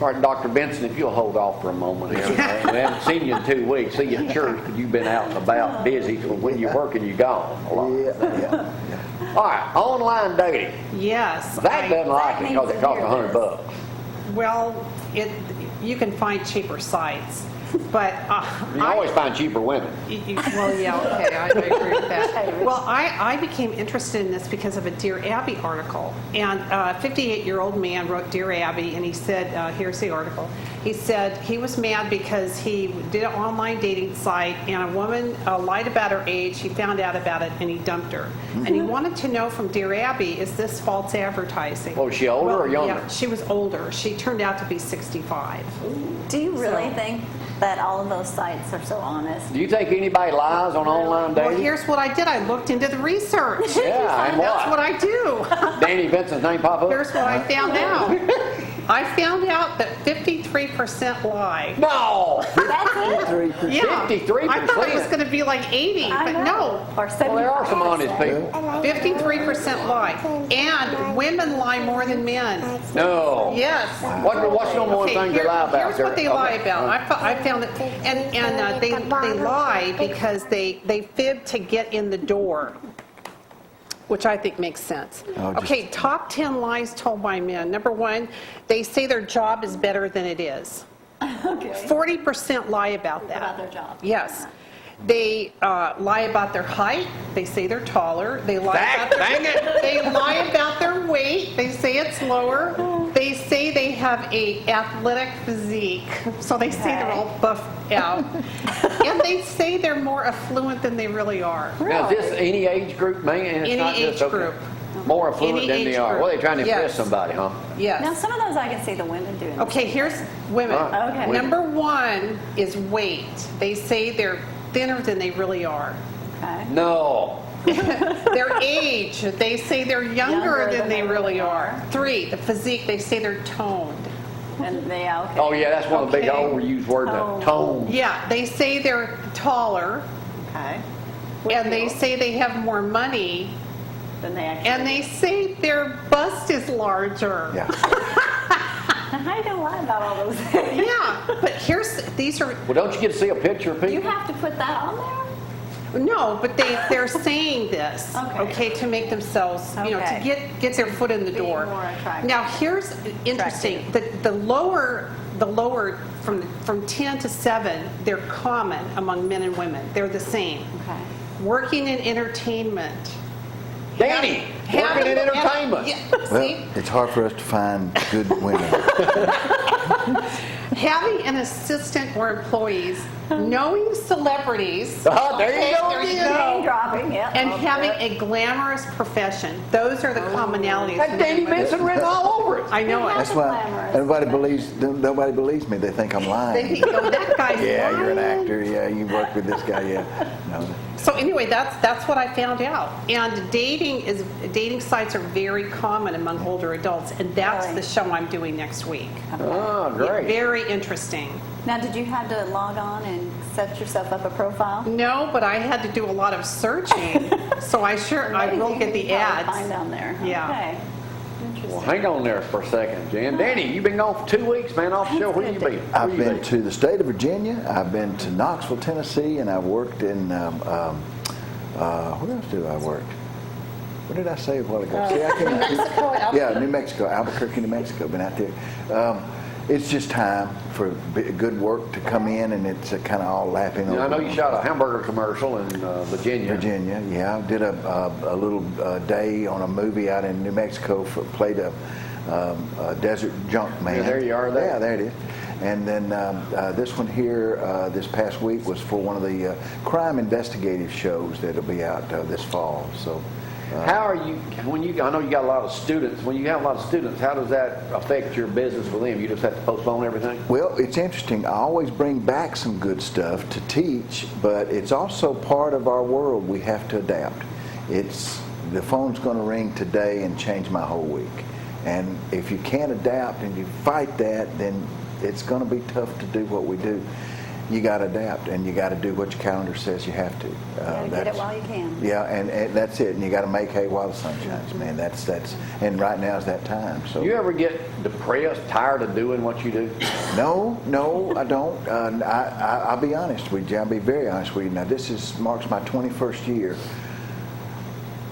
All right, Dr. Vinson, if you'll hold off for a moment here. We haven't seen you in 2 weeks. See you at church, but you've been out and about busy. So when you're working, you're gone a lot. Yeah. All right, online dating. Yes. That doesn't like it because it costs $100. Well, you can find cheaper sites, but You always find cheaper women. Well, yeah, okay, I agree with that. Well, I became interested in this because of a Dear Abby article, and a 58-year-old man wrote Dear Abby, and he said, here's the article. He said he was mad because he did an online dating site, and a woman lied about her age. He found out about it, and he dumped her. And he wanted to know from Dear Abby, is this false advertising? Oh, was she older or younger? Yeah, she was older. She turned out to be 65. Do you really think that all of those sites are so honest? Do you think anybody lies on online dating? Well, here's what I did. I looked into the research. Yeah, and That's what I do. Danny Vinson's name pop up? Here's what I found out. I found out that 53% lie. No! That's it? 3%. Yeah. 53%. I thought it was going to be like 80, I but know. no. Or Well, there are some 75%. honest people. 53% lie. And women lie more than men. No. Yes. What's the number one thing they lie about? Here's what they lie Okay. about. I found it, and they lie because they fib to get in the door, which I think makes sense. Okay, top 10 lies told by men. Number 1, they say their job is better than it is. Okay. 40% lie about that. About their job. Yes. They lie about their height. They say they're taller. They lie Dang it. They lie about their weight. They say it's lower. They say they have a athletic physique. So they say they're all buffed out. And they say they're more affluent than they really are. Now, is this any age group, man? It's Any not just, age group. More affluent Any than they age are. group. Well, they're trying to impress Yes. somebody, huh? Yes. Now, some of those I can see the women doing. Okay, here's women. Right. Okay. Number 1 is weight. They say they're thinner than they really are. Okay. No. Their age, they say they're younger than they really are. 3, the physique, they say they're toned. And they, okay. Oh, yeah, that's one of the big Okay. overused words, Tone. tone. Yeah, they say they're taller, Okay. and they say they have more money, Then they actually. and they say their bust is larger. Yeah. How are you going to lie about all those things? Yeah, but these are, Well, don't you get to see a picture of You people? have to put that on there? no, but they're saying this, Okay. to make themselves, to Okay. get their foot in the Be door. more attractive. Now, here's interesting, the lower from 10 to 7, they're common among men and women. They're the same. Okay. Working in entertainment. Danny, working in entertainment. Yeah, Well, see? it's hard for us to find good women. Having an assistant or employees, knowing celebrities. There you Okay, go there you again. go. Name dropping, yeah. And I'll having do it. a glamorous profession. Those are the commonalities. That Danny Vinson written all over it. I know it. That's why nobody believes me. They think I'm They lying. think, oh, that guy's Yeah, you're an lying. actor. Yeah, you work with this guy. Yeah. No. So anyway, that's what I found out. And dating sites are very common among older adults, and that's Really? the show I'm doing next week. Oh, great. Very interesting. Now, did you have to log on and set yourself up a profile? No, but I had to do a lot of searching, so I will get the You can probably Find ads. down there. Yeah. Okay. Well, Interesting. hang on there for a second, Jan. Danny, you've been gone for 2 weeks, man, off the show. Where you been? I've been to the state of Virginia. I've been to Knoxville, Tennessee, and I've worked in. Where else do I work? What did I say a while ago? See, I can't. New Mexico and Yeah, Albuquerque. New Mexico, Albuquerque, New Mexico. Been out there. It's just time for good work to come in, and it's kind of all lapping over. I know you shot a hamburger commercial in Virginia. Virginia, yeah. Did a little day on a movie out in New Mexico. Played a desert junk man. Yeah, there you are there. Yeah, there it is. And then this one here, this past week, was for one of the crime investigative shows that'll be out this fall. So. How are you, I know you got a lot of students. When you have a lot of students, how does that affect your business with them? You just have to postpone everything? Well, it's interesting. I always bring back some good stuff to teach, but it's also part of our world. We have to adapt. The phone's going to ring today and change my whole week. And if you can't adapt and you fight that, then it's going to be tough to do what we do. you got to adapt, and you got to do what your calendar says you have to. You gotta get it while you can. Yeah, and that's it. And you got to make hay while the sun shines, man. That's and right now is that time. So You ever get depressed, tired of doing what you do? no, I don't. I'll be honest with you. I'll be very honest with you. Now marks my 21st year.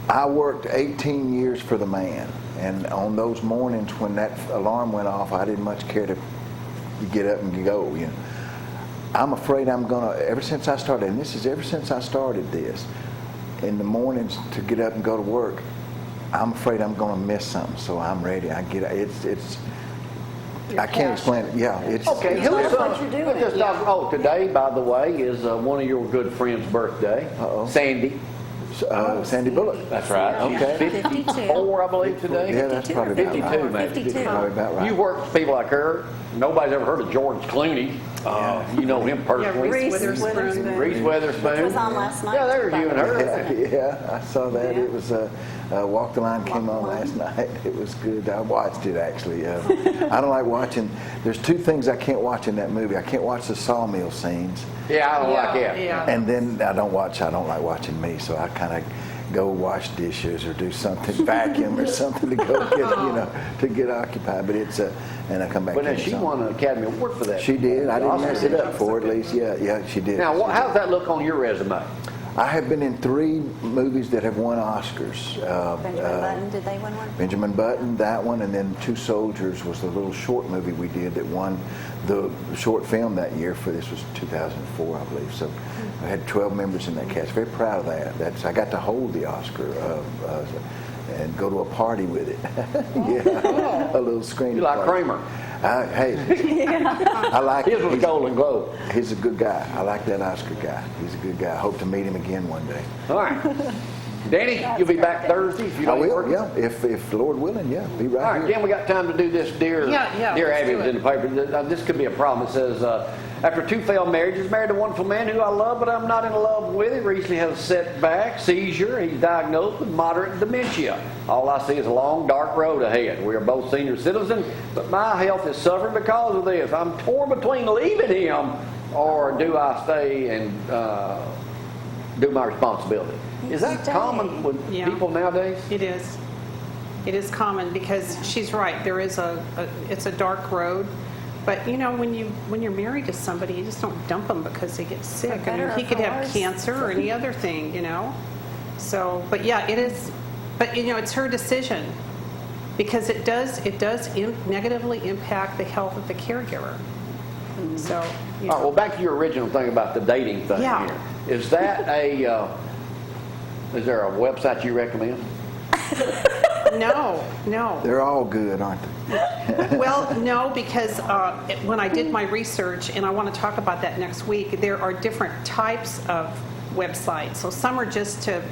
I worked 18 years for the man, and on those mornings when that alarm went off, I didn't much care to get up and go. You know, I'm afraid I'm gonna. Ever since I started, and this is ever since I started this, in the mornings to get up and go to work, I'm afraid I'm gonna miss something. So I'm ready. I get it's. I can't explain it. Yeah, it's Okay, It's who's what you're doing. let's just talk. Oh, today, by the way, is one of your good friends' birthday, Uh-oh. Sandy. Sandy Bullock. That's right. Okay. She's 54, I believe, today. Yeah, that's probably about 52, right. maybe. 52. Probably about right. You work with people like her. Nobody's ever heard of George Clooney. You know him personally. Reese Reese Witherspoon. Reese Witherspoon. Which was on last night. Yeah, there's you and her. Yeah, I saw that. Yeah. It was Walk the Line came on last night. It was good. I watched it actually. I don't like watching. There's two things I can't watch in that movie. I can't watch the sawmill scenes, Yeah, I don't like it. Yeah. and then I don't like watching me. So I kind of go wash dishes or do something, vacuum or something to go get to get occupied. But it's and I come back. But then in she some. won an Academy Award for that. She did. I didn't Oscar, mess it didn't up for her, at least. Yeah, she did. Now, how does that look on your resume? I have been in 3 movies that have won Oscars. Benjamin Button, did they win one? Benjamin Button, that one, and then Two Soldiers was the little short movie we did that won the short film that year. This was 2004, I believe. So I had 12 members in that cast. Very proud of that. I got to hold the Oscar and go to a party with it. Yeah, a little screen. You like party. Kramer. Hey, I like His was Golden Globe. He's a good guy. I like that Oscar guy. He's a good guy. I hope to meet him again one day. All right. Danny, you'll be back Thursday if you I don't will, work? yeah. If Lord willing, yeah. Be right All right, here. Jen, we got time to do this. Dear Yeah, Dear let's Abby do was it. in the paper. This could be a problem. It says, after 2 failed marriages, married a wonderful man who I love, but I'm not in love with. He recently has a setback, seizure. He's diagnosed with moderate dementia. All I see is a long, dark road ahead. We are both senior citizens, but my health is suffering because of this. I'm torn between leaving him or do I stay and do my responsibility. Is that Stay. common with Yeah. people nowadays? It is. It is common because she's right. There is it's a dark road. But you know, when you're married to somebody, you just don't dump them because they get sick. I better mean, or he could for have worse. cancer or any other thing, you know. So, but yeah, it is. But you know, it's her decision because it does negatively impact the health of the caregiver. So, you All right, know. well, back to your original thing about the dating thing Yeah. here. Is that is there a website you recommend? No. They're all good, aren't they? Well, no, because when I did my research, and I want to talk about that next week, there are different types of websites. So some are just to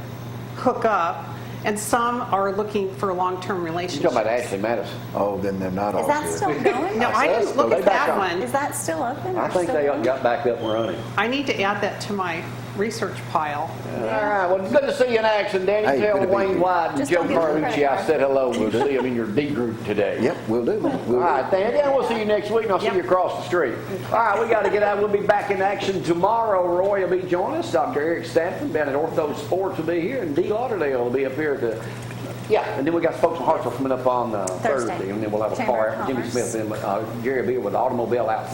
hook up, and some are looking for long-term You're relationships. talking about Ashley Madison. Oh, then they're not all Is that good. still going? No, I didn't look They at back that up. one. Is that still open? I or think still they going? got back up and running. I need to add that to my research pile. All right, well, good to see you in action, Danny. Hey, Tell good to be Wayne here. White and Just Joe don't give them Carlucci credit I card. said hello. We'll see them in your D group today. Yep, we'll do. All right, Danny, and we'll see you next week, and I'll see Yep. you across the street. All right, we got to get out. We'll be back in action tomorrow. Roy will be joining us. Dr. Eric Stanton down at Ortho Sports will be here, and Dee Lauderdale will be up here to... Yeah, and then we got folks from Hartsville coming up on Thursday, and then we'll have a Chamber car of after Jimmy Commerce. Smith and Jerry will be with the automobile outside.